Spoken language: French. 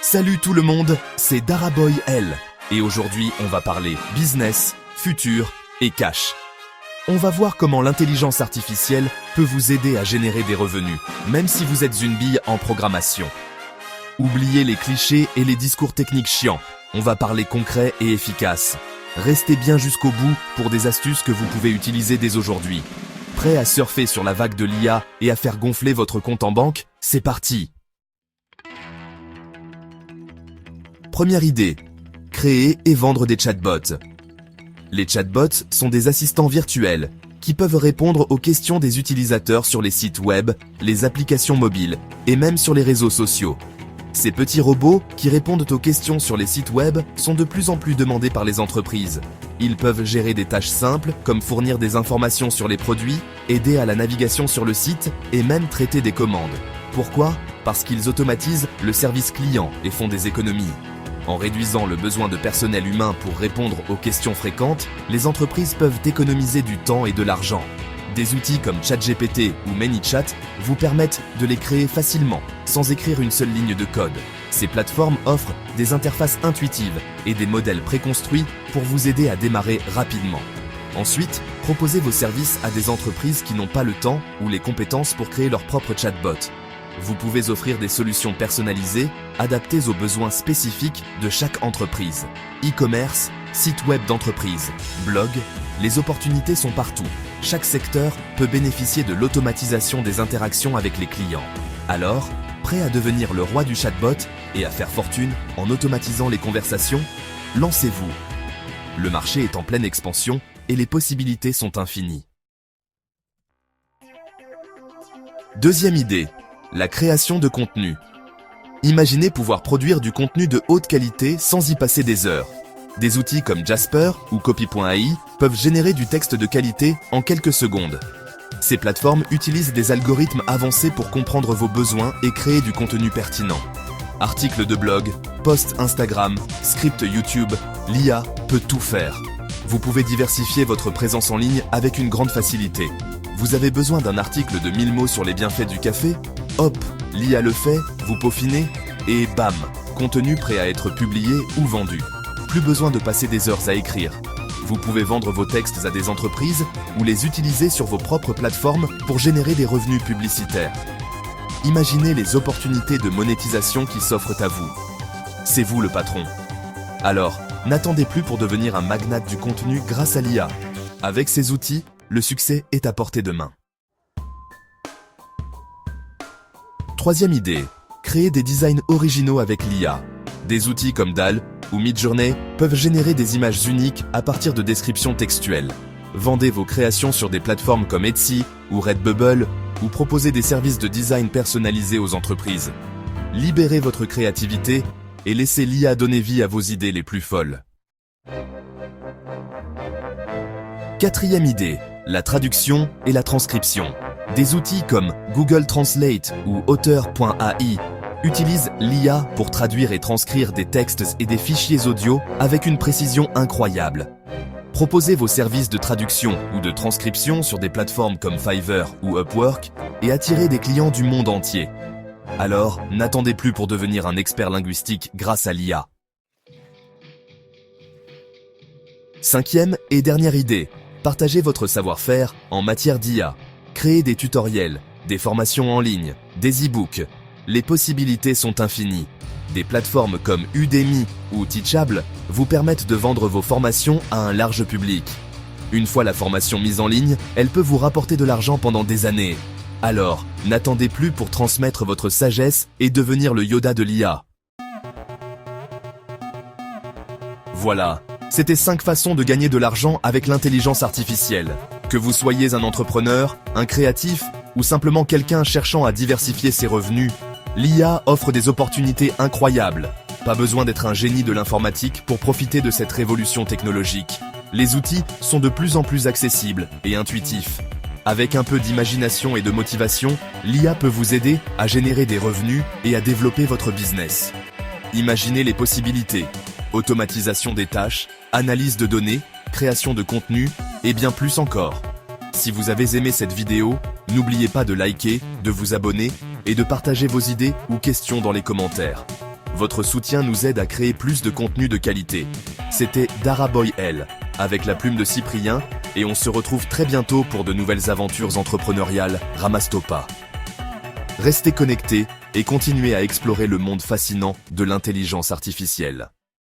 Salut tout le monde, c'est Daraboy L. Et aujourd'hui, on va parler business, futur et cash. On va voir comment l'intelligence artificielle peut vous aider à générer des revenus, même si vous êtes une bille en programmation. Oubliez les clichés et les discours techniques chiants. On va parler concret et efficace. Restez bien jusqu'au bout pour des astuces que vous pouvez utiliser dès aujourd'hui. Prêt à surfer sur la vague de l'IA et à faire gonfler votre compte en banque? C'est parti! Première idée, créer et vendre des chatbots. Les chatbots sont des assistants virtuels qui peuvent répondre aux questions des utilisateurs sur les sites web, les applications mobiles et même sur les réseaux sociaux. Ces petits robots qui répondent aux questions sur les sites web sont de plus en plus demandés par les entreprises. Ils peuvent gérer des tâches simples comme fournir des informations sur les produits, aider à la navigation sur le site et même traiter des commandes. Pourquoi? Parce qu'ils automatisent le service client et font des économies. En réduisant le besoin de personnel humain pour répondre aux questions fréquentes, les entreprises peuvent économiser du temps et de l'argent. Des outils comme ChatGPT ou ManyChat vous permettent de les créer facilement, sans écrire une seule ligne de code. Ces plateformes offrent des interfaces intuitives et des modèles préconstruits pour vous aider à démarrer rapidement. Ensuite, proposez vos services à des entreprises qui n'ont pas le temps ou les compétences pour créer leur propre chatbot. Vous pouvez offrir des solutions personnalisées, adaptées aux besoins spécifiques de chaque entreprise. E-commerce, site web d'entreprise, blog, les opportunités sont partout. Chaque secteur peut bénéficier de l'automatisation des interactions avec les clients. Alors, prêt à devenir le roi du chatbot et à faire fortune en automatisant les conversations? Lancez-vous! Le marché est en pleine expansion et les possibilités sont infinies. Deuxième idée. La création de contenu. Imaginez pouvoir produire du contenu de haute qualité sans y passer des heures. Des outils comme Jasper ou Copy.ai peuvent générer du texte de qualité en quelques secondes. Ces plateformes utilisent des algorithmes avancés pour comprendre vos besoins et créer du contenu pertinent. Articles de blog, posts Instagram, scripts YouTube, l'IA peut tout faire. Vous pouvez diversifier votre présence en ligne avec une grande facilité. Vous avez besoin d'un article de 1000 mots sur les bienfaits du café? Hop, l'IA le fait, vous peaufinez, et bam, contenu prêt à être publié ou vendu. Plus besoin de passer des heures à écrire. Vous pouvez vendre vos textes à des entreprises ou les utiliser sur vos propres plateformes pour générer des revenus publicitaires. Imaginez les opportunités de monétisation qui s'offrent à vous. C'est vous le patron. Alors, n'attendez plus pour devenir un magnat du contenu grâce à l'IA. Avec ces outils, le succès est à portée de main. Troisième idée, créer des designs originaux avec l'IA. Des outils comme DALL ou Midjourney peuvent générer des images uniques à partir de descriptions textuelles. Vendez vos créations sur des plateformes comme Etsy ou Redbubble ou proposez des services de design personnalisés aux entreprises. Libérez votre créativité et laissez l'IA donner vie à vos idées les plus folles. Quatrième idée, la traduction et la transcription. Des outils comme Google Translate ou Auteur.ai utilisent l'IA pour traduire et transcrire des textes et des fichiers audio avec une précision incroyable. Proposez vos services de traduction ou de transcription sur des plateformes comme Fiverr ou Upwork et attirez des clients du monde entier. Alors, n'attendez plus pour devenir un expert linguistique grâce à l'IA. Cinquième et dernière idée, partagez votre savoir-faire en matière d'IA. Créez des tutoriels, des formations en ligne, des e-books. Les possibilités sont infinies. Des plateformes comme Udemy ou Teachable vous permettent de vendre vos formations à un large public. Une fois la formation mise en ligne, elle peut vous rapporter de l'argent pendant des années. Alors, n'attendez plus pour transmettre votre sagesse et devenir le Yoda de l'IA. Voilà, c'était 5 façons de gagner de l'argent avec l'intelligence artificielle. Que vous soyez un entrepreneur, un créatif ou simplement quelqu'un cherchant à diversifier ses revenus, l'IA offre des opportunités incroyables. Pas besoin d'être un génie de l'informatique pour profiter de cette révolution technologique. Les outils sont de plus en plus accessibles et intuitifs. Avec un peu d'imagination et de motivation, l'IA peut vous aider à générer des revenus et à développer votre business. Imaginez les possibilités. Automatisation des tâches, analyse de données, création de contenu et bien plus encore. Si vous avez aimé cette vidéo, n'oubliez pas de liker, de vous abonner et de partager vos idées ou questions dans les commentaires. Votre soutien nous aide à créer plus de contenu de qualité. C'était Daraboy L, avec la plume de Cyprien, et on se retrouve très bientôt pour de nouvelles aventures entrepreneuriales Ramastopa. Restez connectés et continuez à explorer le monde fascinant de l'intelligence artificielle.